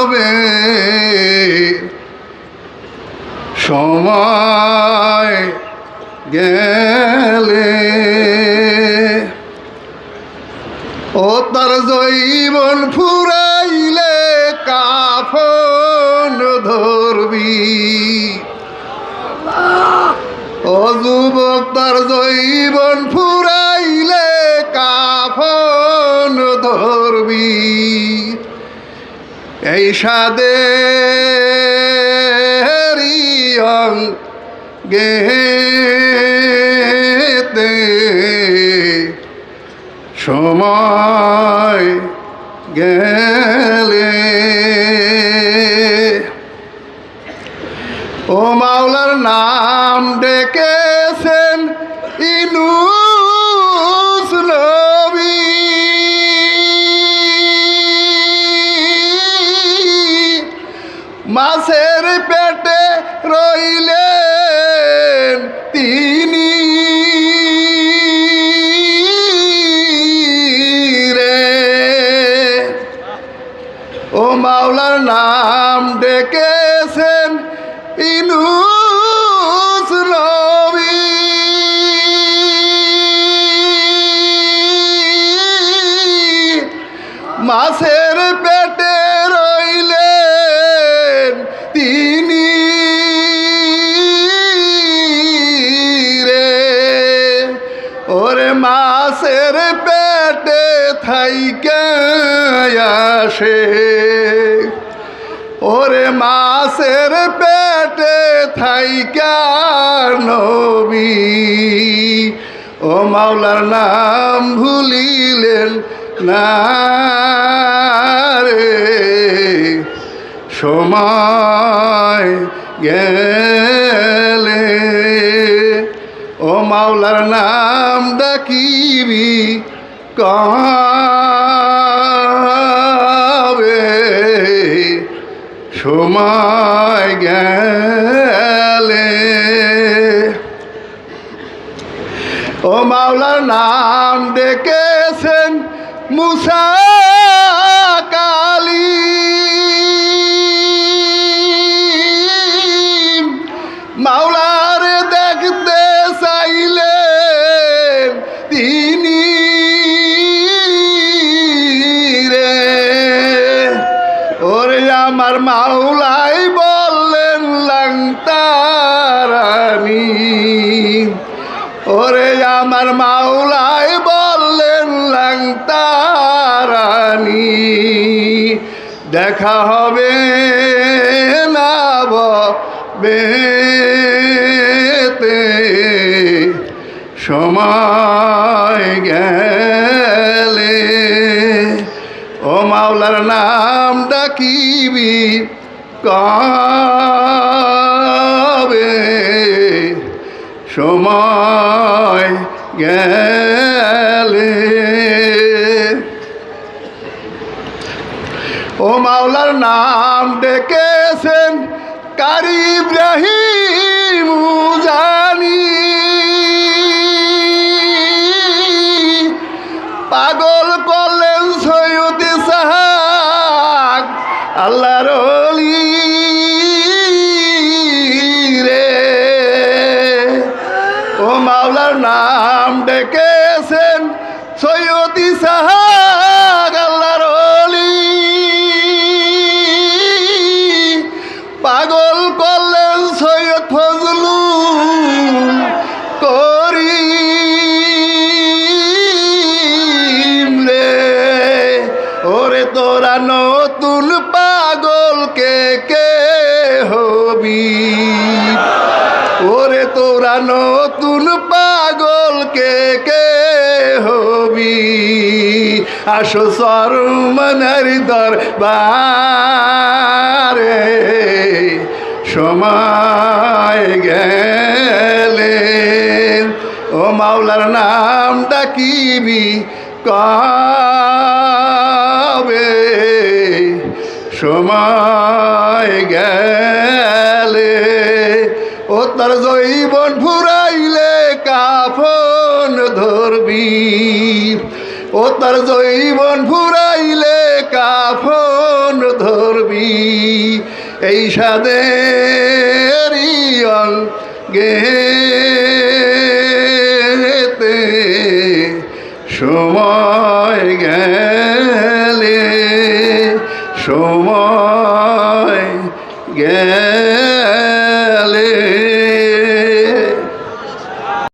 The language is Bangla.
হবে সময় গেলে। ও তার জৈবন ফুরাইলে কাফন ধরবি। ও যুবক তার জৈবন ফুরাইলে কাফন ধরবি। এই সাদেরই অঙ্গেতে সময় গেলে। ও মাওলার নাম ডেকেছেন ইনুস নবী। মাছের পেটে রইলেন তিনি রে। ও মাওলার নাম ডেকেছেন ইনুস নবী। মাছের পেটে রইলেন তিনি রে। ওরে মাছের পেটে থাইকা আসে। ওরে মাছের পেটে থাইকা নবী। ও মাওলার নাম ভুলিলেন না রে সময় গেলে। ও মাওলার নাম ডাকিবি কবে সময় গেলে। ও মাওলার নাম ডেকেছেন মুসা কালীম। মাওলার দেখতে চাইলেন তিনি রে। ওরে আমার মাওলাই বললেন লাংতারানি। ওরে আমার মাওলাই বললেন লাংতারানি। দেখা হবে না বেতে সময় গেলে। ও মাওলার নাম ডাকিবি কবে সময় গেলে। ও মাওলার নাম ডেকেছেন কারি ইব্রাহিম জানি। পাগল করলেন সৈয়দ ইসহাক আল্লাহর ওলি রে। ও মাওলার নাম ডেকেছেন সৈয়দ ইসহাক আল্লাহর ওলি। পাগল করলেন সৈয়দ ফজলুল করিম রে। ওরে তোরা নতুন পাগল কে কে হবি। ওরে তোরা নতুন পাগল কে কে হবি। আসো সরমনের দরবারে সময় গেলে। ও মাওলার নাম ডাকিবি কবে সময় গেলে। ও তার জৈবন ফুরাইলে কাফন ধরবি। ও তার জৈবন ফুরাইলে কাফন ধরবি। ধরবি এই সাদেরই অঙ্গেতে সময় গেলে সময় গেলে